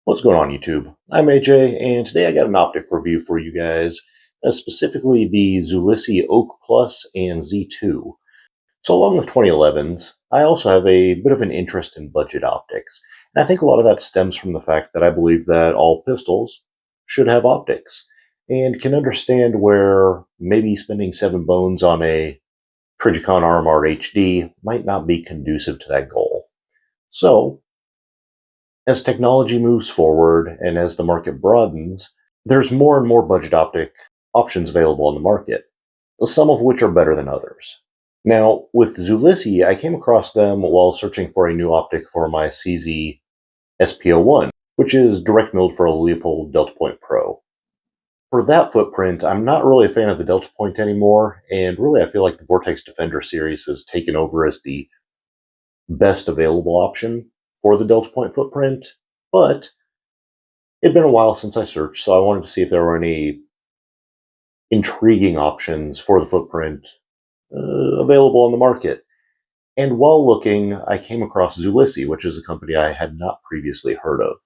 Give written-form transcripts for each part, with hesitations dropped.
What's going on, YouTube? I'm AJ, and today I got an optic review for you guys, specifically the Zulisy Oak Plus and Z2. So along with 2011s, I also have a bit of an interest in budget optics, and I think a lot of that stems from the fact that I believe that all pistols should have optics, and can understand where maybe spending 7 bones on a Trijicon RMR HD might not be conducive to that goal. So, as technology moves forward and as the market broadens, there's more and more budget optic options available in the market, some of which are better than others. Now, with Zulisy, I came across them while searching for a new optic for my CZ SPO1, which is direct milled for a Leupold Delta Point Pro. For that footprint, I'm not really a fan of the Delta Point anymore, and really I feel like the Vortex Defender series has taken over as the best available option for the Delta Point footprint, but it'd been a while since I searched, so I wanted to see if there were any intriguing options for the footprint available on the market. And while looking, I came across Zulisy, which is a company I had not previously heard of.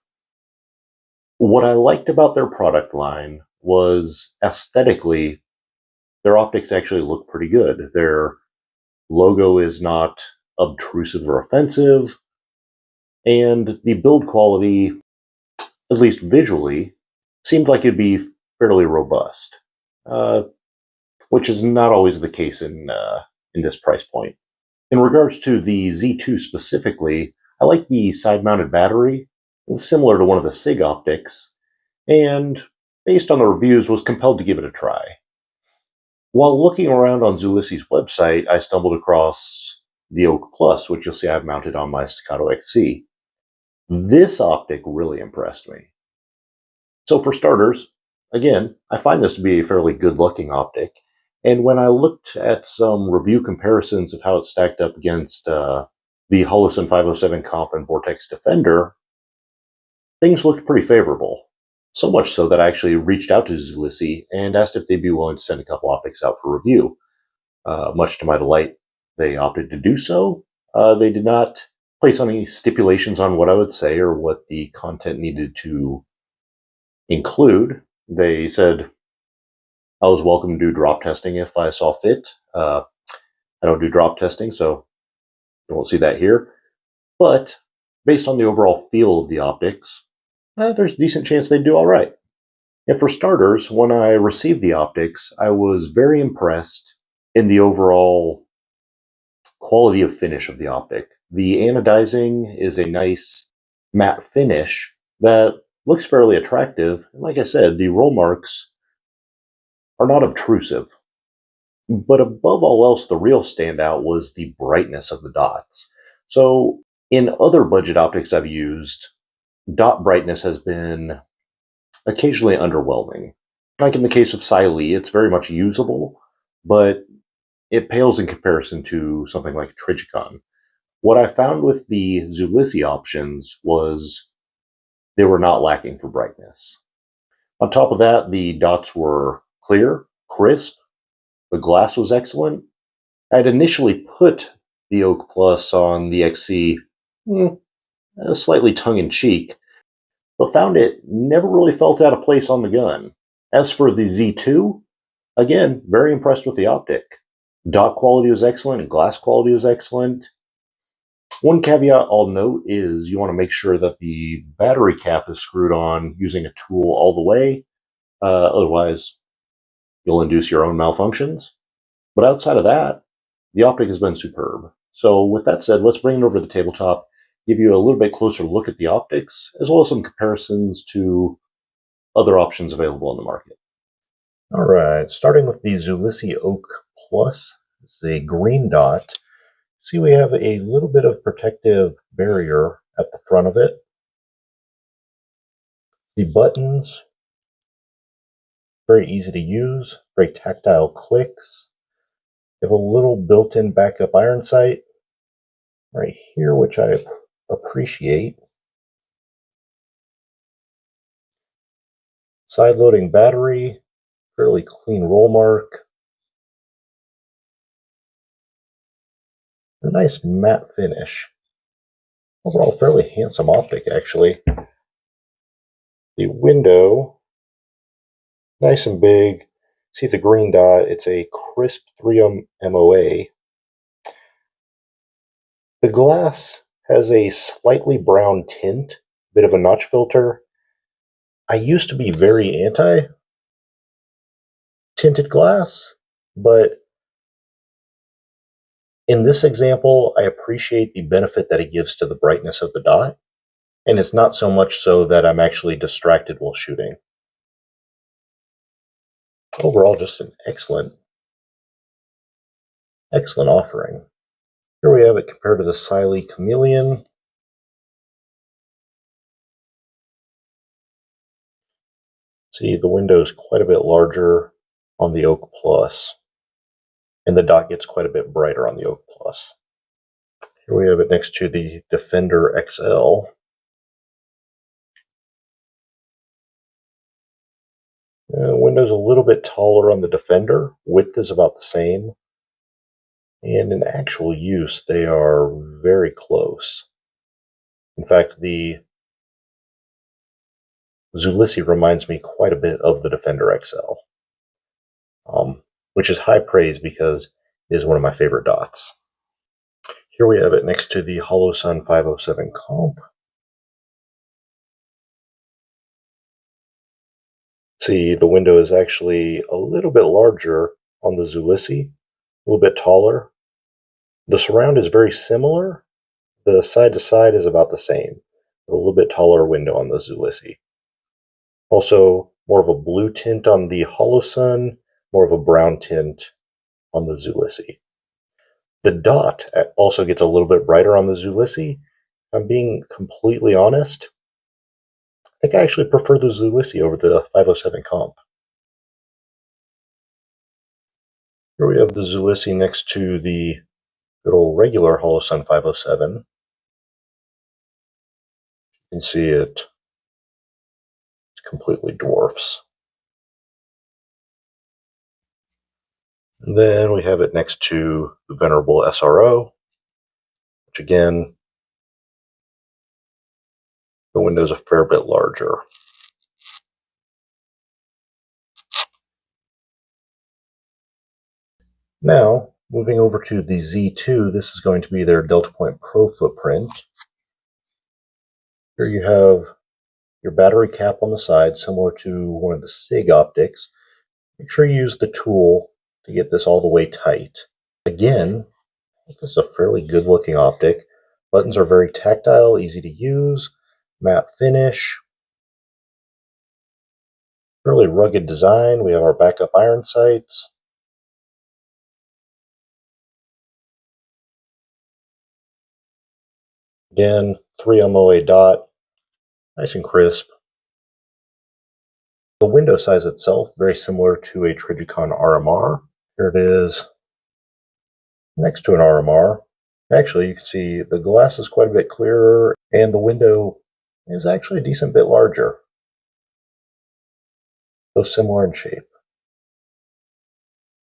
What I liked about their product line was aesthetically, their optics actually look pretty good. Their logo is not obtrusive or offensive, and the build quality, at least visually, seemed like it'd be fairly robust, which is not always the case in this price point. In regards to the Z2 specifically, I like the side-mounted battery, similar to one of the SIG optics, and based on the reviews, was compelled to give it a try. While looking around on Zulisy's website, I stumbled across the Oak Plus, which you'll see I've mounted on my Staccato XC. This optic really impressed me. So for starters, again, I find this to be a fairly good-looking optic, and when I looked at some review comparisons of how it stacked up against the Holosun 507 Comp and Vortex Defender, things looked pretty favorable. So much so that I actually reached out to Zulisy and asked if they'd be willing to send a couple optics out for review. Much to my delight, they opted to do so. They did not place any stipulations on what I would say or what the content needed to include. They said I was welcome to do drop testing if I saw fit. I don't do drop testing, so you won't see that here. But based on the overall feel of the optics, there's a decent chance they'd do all right. And for starters, when I received the optics, I was very impressed in the overall quality of finish of the optic. The anodizing is a nice matte finish that looks fairly attractive. And like I said, the roll marks are not obtrusive. But above all else, the real standout was the brightness of the dots. So in other budget optics I've used, dot brightness has been occasionally underwhelming. Like in the case of Zulisy, it's very much usable, but it pales in comparison to something like Trijicon. What I found with the Zulisy options was they were not lacking for brightness. On top of that, the dots were clear, crisp, the glass was excellent. I'd initially put the Oak Plus on the XC slightly tongue-in-cheek, but found it never really felt out of place on the gun. As for the Z2, again, very impressed with the optic. Dot quality was excellent, and glass quality was excellent. One caveat I'll note is you want to make sure that the battery cap is screwed on using a tool all the way. Otherwise, you'll induce your own malfunctions. But outside of that, the optic has been superb. So with that said, let's bring it over to the tabletop, give you a little bit closer look at the optics, as well as some comparisons to other options available in the market. All right, starting with the Zulisy Oak Plus, it's the green dot. See, we have a little bit of protective barrier at the front of it. The buttons, very easy to use, very tactile clicks. You have a little built-in backup iron sight right here, which I appreciate. Side-loading battery, fairly clean roll mark. A nice matte finish. Overall, fairly handsome optic, actually. The window, nice and big. See the green dot, it's a crisp 3M MOA. The glass has a slightly brown tint, bit of a notch filter. I used to be very anti tinted glass, but in this example, I appreciate the benefit that it gives to the brightness of the dot, and it's not so much so that I'm actually distracted while shooting. Overall, just an excellent offering. Here we have it compared to the Zulisy Chameleon. See, the window is quite a bit larger on the Oak Plus, and the dot gets quite a bit brighter on the Oak Plus. Here we have it next to the Defender XL. Window's a little bit taller on the Defender. Width is about the same. And in actual use, they are very close. In fact, the Zulisy reminds me quite a bit of the Defender XL, which is high praise because it is one of my favorite dots. Here we have it next to the Holosun 507 Comp. See, the window is actually a little bit larger on the Zulisy, a little bit taller. The surround is very similar. The side to side is about the same. A little bit taller window on the Zulisy. Also, more of a blue tint on the Holosun, more of a brown tint on the Zulisy. The dot also gets a little bit brighter on the Zulisy. If I'm being completely honest, I think I actually prefer the Zulisy over the 507 Comp. Here we have the Zulisy next to the good old regular Holosun 507. You can see it completely dwarfs. And then we have it next to the venerable SRO, which again, the window's a fair bit larger. Now, moving over to the Z2, this is going to be their Delta Point Pro footprint. Here you have your battery cap on the side, similar to one of the SIG optics. Make sure you use the tool to get this all the way tight. Again, I think this is a fairly good looking optic. Buttons are very tactile, easy to use, matte finish. Fairly rugged design. We have our backup iron sights. Again, 3 MOA dot, nice and crisp. The window size itself, very similar to a Trijicon RMR. Here it is next to an RMR. Actually, you can see the glass is quite a bit clearer, and the window is actually a decent bit larger, though similar in shape.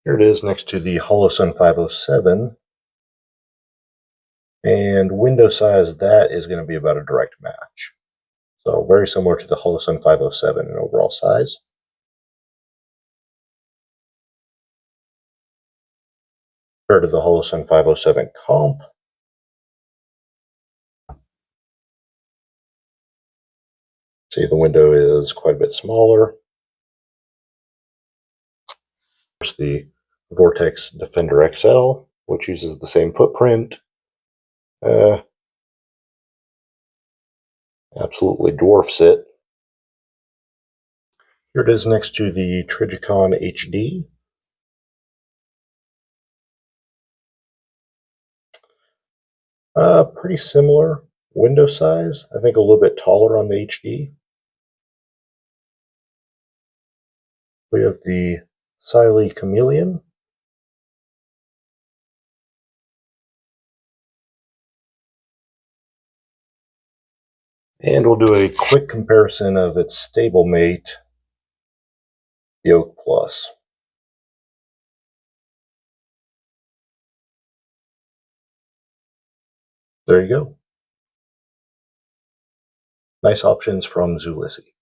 Here it is next to the Holosun 507, and window size, that is going to be about a direct match. So very similar to the Holosun 507 in overall size. Compared to the Holosun 507 Comp, see the window is quite a bit smaller. There's the Vortex Defender XL, which uses the same footprint. Absolutely dwarfs it. Here it is next to the Trijicon HD. Pretty similar window size. I think a little bit taller on the HD. We have the Zulisy Chameleon. And we'll do a quick comparison of its stablemate, the Oak Plus. There you go. Nice options from Zulisy.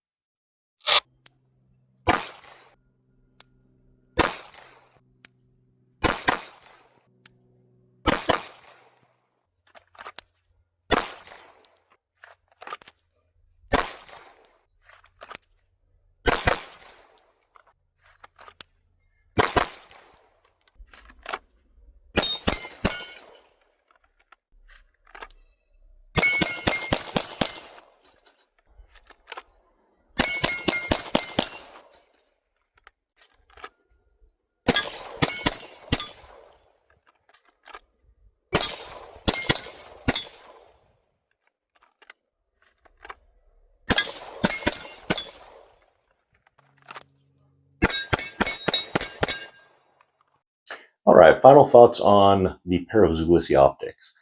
All right, final thoughts on the pair of Zulisy optics.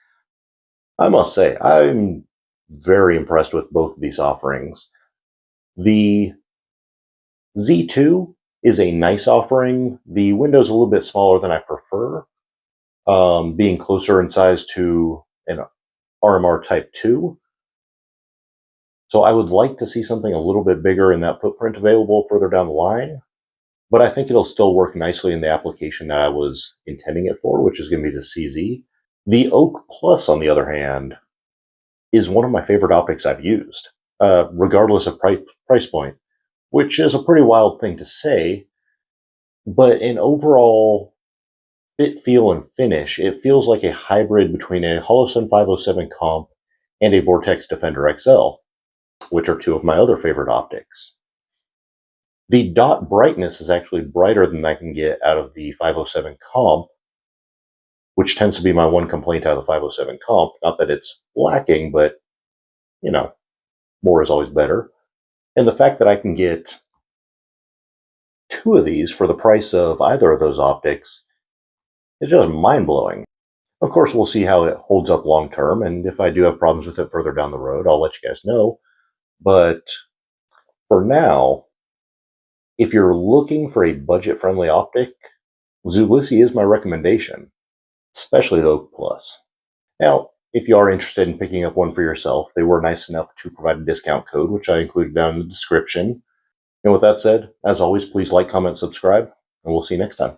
I must say, I'm very impressed with both of these offerings. The Z2 is a nice offering. The window's a little bit smaller than I prefer, being closer in size to an RMR Type 2. So I would like to see something a little bit bigger in that footprint available further down the line, but I think it'll still work nicely in the application that I was intending it for, which is going to be the CZ. The Oak Plus, on the other hand, is one of my favorite optics I've used, regardless of price point, which is a pretty wild thing to say, but in overall fit, feel, and finish, it feels like a hybrid between a Holosun 507 comp and a Vortex Defender XL, which are two of my other favorite optics. The dot brightness is actually brighter than I can get out of the 507 comp, which tends to be my one complaint out of the 507 comp. Not that it's lacking, but, you know, more is always better. And the fact that I can get two of these for the price of either of those optics is just mind-blowing. Of course, we'll see how it holds up long term, and if I do have problems with it further down the road, I'll let you guys know. But for now, if you're looking for a budget-friendly optic, Zulisy is my recommendation, especially the Oak Plus. Now, if you are interested in picking up one for yourself, they were nice enough to provide a discount code, which I included down in the description. And with that said, as always, please like, comment, subscribe, and we'll see you next time.